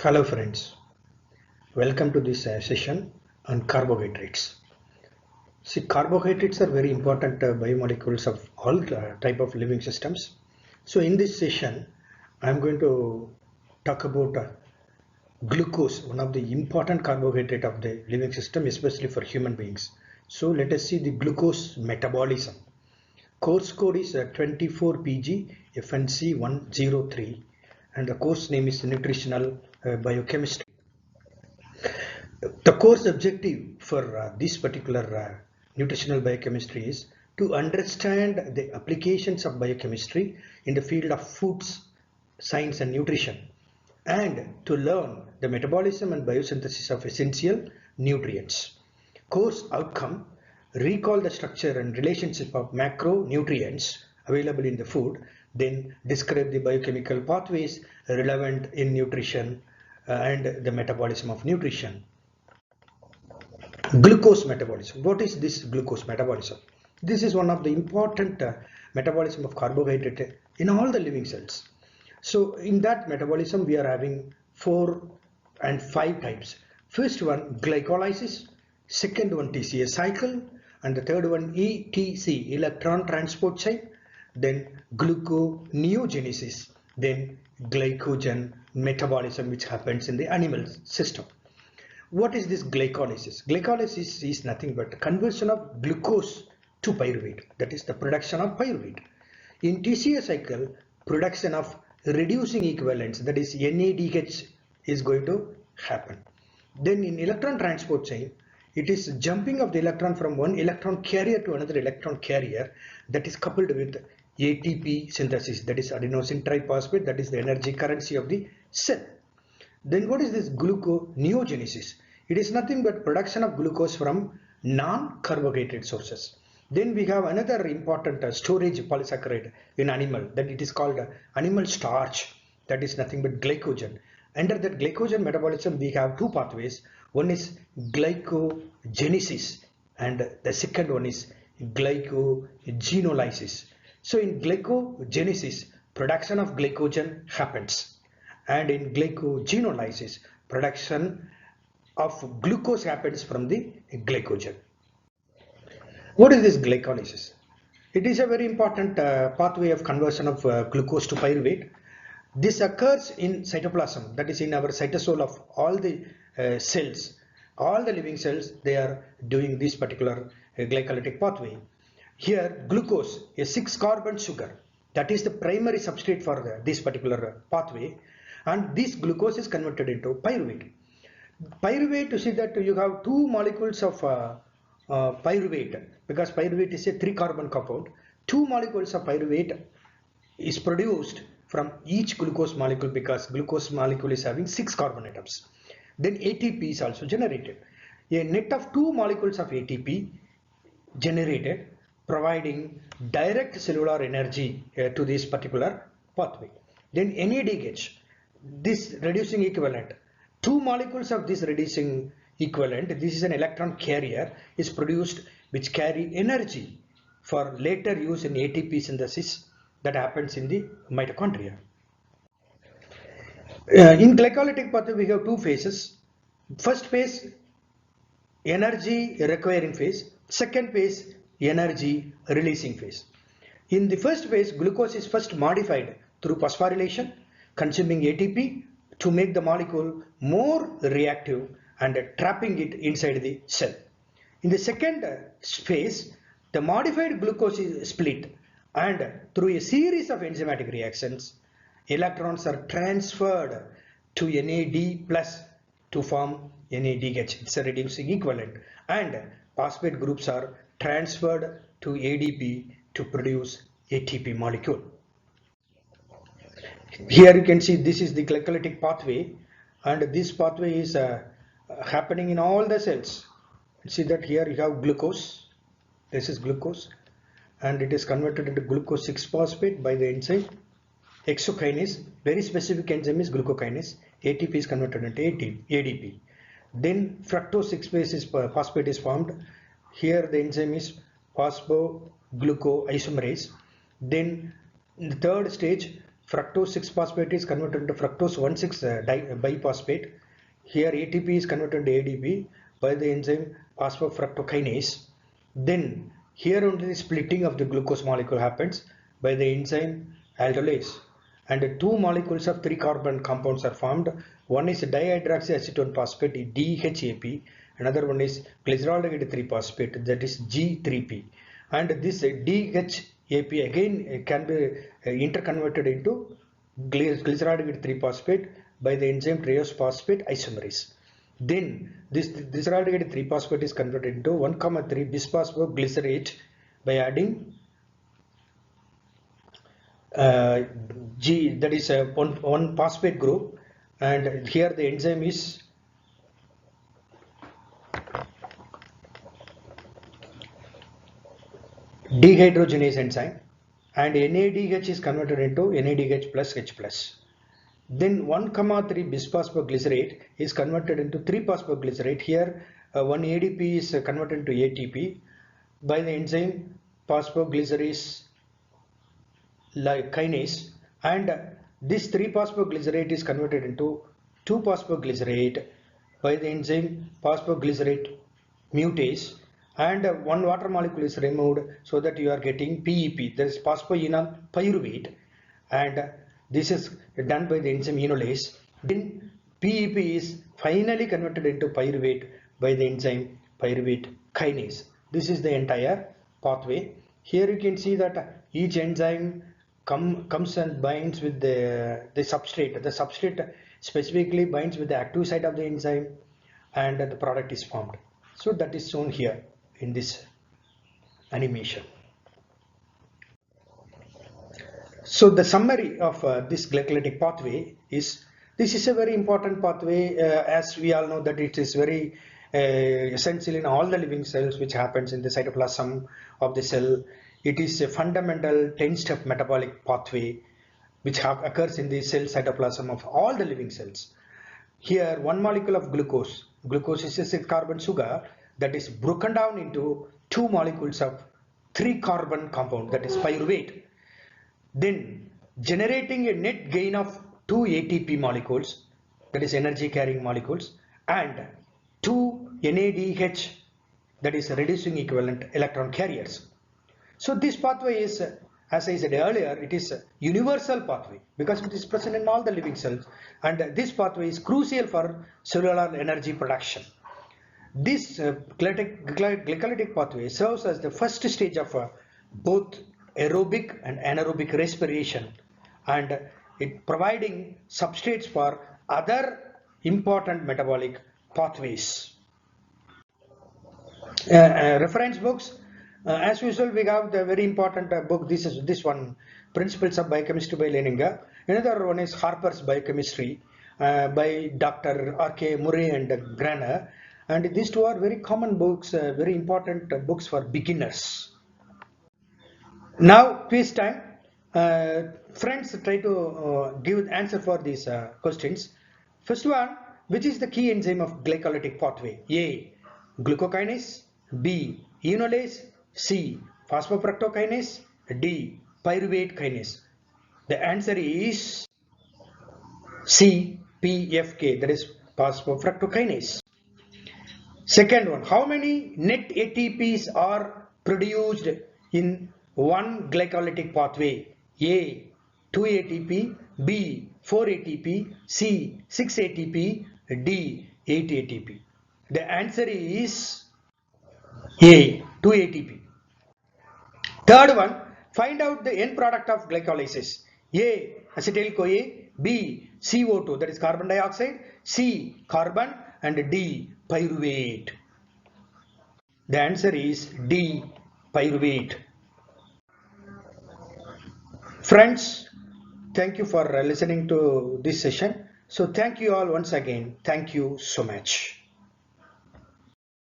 Hello friends, welcome to this session on carbohydrates. See, carbohydrates are very important biomolecules of all type of living systems. So in this session, I am going to talk about glucose, one of the important carbohydrate of the living system, especially for human beings. So let us see the glucose metabolism. Course code is 24PG FNC 103 and the course name is Nutritional Biochemistry. The course objective for this particular nutritional biochemistry is to understand the applications of biochemistry in the field of foods, science and nutrition, and to learn the metabolism and biosynthesis of essential nutrients. Course outcome: recall the structure and relationship of macronutrients available in the food, then describe the biochemical pathways relevant in nutrition and the metabolism of nutrition. Glucose metabolism. What is this glucose metabolism? This is one of the important metabolism of carbohydrate in all the living cells. So in that metabolism we are having 4 and 5 types. First one glycolysis, second one TCA cycle, and the third one ETC, electron transport chain, then gluconeogenesis, then glycogen metabolism which happens in the animal system. What is this glycolysis? Glycolysis is nothing but conversion of glucose to pyruvate, that is the production of pyruvate. In TCA cycle, production of reducing equivalents, that is NADH, is going to happen. Then in electron transport chain, it is jumping of the electron from one electron carrier to another electron carrier, that is coupled with ATP synthesis, that is adenosine triphosphate, that is the energy currency of the cell. Then what is this gluconeogenesis? It is nothing but production of glucose from non-carbohydrate sources. Then we have another important storage polysaccharide in animal, that it is called animal starch, that is nothing but glycogen. Under that glycogen metabolism we have two pathways. One is glycogenesis and the second one is glycogenolysis. So in glycogenesis, production of glycogen happens, and in glycogenolysis, production of glucose happens from the glycogen. What is this glycolysis? It is a very important pathway of conversion of glucose to pyruvate. This occurs in cytoplasm, that is in our cytosol of all the cells. All the living cells, they are doing this particular glycolytic pathway. Here glucose, a 6-carbon sugar, that is the primary substrate for this particular pathway, and this glucose is converted into pyruvate. Pyruvate, you see that you have 2 molecules of pyruvate, because pyruvate is a 3-carbon compound. 2 molecules of pyruvate is produced from each glucose molecule, because glucose molecule is having 6 carbon atoms. Then ATP is also generated. A net of 2 molecules of ATP generated, providing direct cellular energy to this particular pathway. Then NADH, this reducing equivalent, 2 molecules of this reducing equivalent, this is an electron carrier, is produced, which carry energy for later use in ATP synthesis that happens in the mitochondria. In glycolytic pathway we have 2 phases. First phase, energy requiring phase. Second phase, energy releasing phase. In the first phase, glucose is first modified through phosphorylation, consuming ATP to make the molecule more reactive and trapping it inside the cell. In the second phase, the modified glucose is split, and through a series of enzymatic reactions, electrons are transferred to NAD plus to form NADH. It's a reducing equivalent, and phosphate groups are transferred to ADP to produce ATP molecule. Here you can see this is the glycolytic pathway, and this pathway is happening in all the cells. See that here you have glucose, this is glucose, and it is converted into glucose 6-phosphate by the enzyme exokinase. Very specific enzyme is glucokinase. ATP is converted into ADP. Then fructose 6-phosphate is formed. Here the enzyme is phosphoglucoisomerase. Then in the third stage, fructose 6-phosphate is converted into fructose 1,6 biphosphate. Here ATP is converted to ADP by the enzyme phosphofructokinase. Then here only the splitting of the glucose molecule happens by the enzyme aldolase, and two molecules of 3-carbon compounds are formed. One is dihydroxyacetone phosphate DHAP, another one is glyceraldehyde 3-phosphate, that is G3P, and this DHAP again can be interconverted into glyceraldehyde 3-phosphate by the enzyme triose phosphate isomerase. Then this glyceraldehyde 3-phosphate is converted into 1,3 bisphosphoglycerate by adding G, that is one phosphate group, and here the enzyme is dehydrogenase enzyme, and NADH is converted into NADH plus H plus. Then 1,3 bisphosphoglycerate is converted into 3-phosphoglycerate. Here one ADP is converted into ATP by the enzyme phosphoglycerase kinase, and this 3-phosphoglycerate is converted into 2-phosphoglycerate by the enzyme phosphoglycerate mutase, and one water molecule is removed so that you are getting PEP, that is phosphoenol pyruvate, and this is done by the enzyme enolase. Then PEP is finally converted into pyruvate by the enzyme pyruvate kinase. This is the entire pathway. Here you can see that each enzyme comes and binds with the substrate. The substrate specifically binds with the active site of the enzyme, and the product is formed. So that is shown here in this animation. So the summary of this glycolytic pathway is, this is a very important pathway, as we all know that it is very essential in all the living cells, which happens in the cytoplasm of the cell. It is a fundamental 10-step metabolic pathway which occurs in the cell cytoplasm of all the living cells. Here one molecule of glucose is a 6-carbon sugar that is broken down into two molecules of 3-carbon compound, that is pyruvate, then generating a net gain of 2 ATP molecules, that is energy carrying molecules, and 2 NADH, that is reducing equivalent electron carriers. So this pathway is, as I said earlier, it is a universal pathway because it is present in all the living cells, and this pathway is crucial for cellular energy production. This glycolytic pathway serves as the first stage of both aerobic and anaerobic respiration, and it providing substrates for other important metabolic pathways. Reference books, as usual we have the very important book. This is this one, Principles of Biochemistry by Leninger. Another one is Harper's Biochemistry by Dr. R.K. Murray and Graner, and these two are very common books, very important books for beginners. Now quiz time. Friends, try to give answer for these questions. First one, which is the key enzyme of glycolytic pathway? A. Glucokinase, B. Enolase, C. Phosphofructokinase, D. Pyruvate kinase. The answer is C. PFK, that is phosphofructokinase. Second one, how many net ATPs are produced in one glycolytic pathway? A. 2 ATP, B. 4 ATP, C. 6 ATP, D. 8 ATP. The answer is A. 2 ATP. Third one, find out the end product of glycolysis. A. Acetyl-CoA, B. CO2, that is carbon dioxide, C. Carbon, and D. Pyruvate. The answer is D. Pyruvate. Friends, thank you for listening to this session. So thank you all once again. Thank you so much.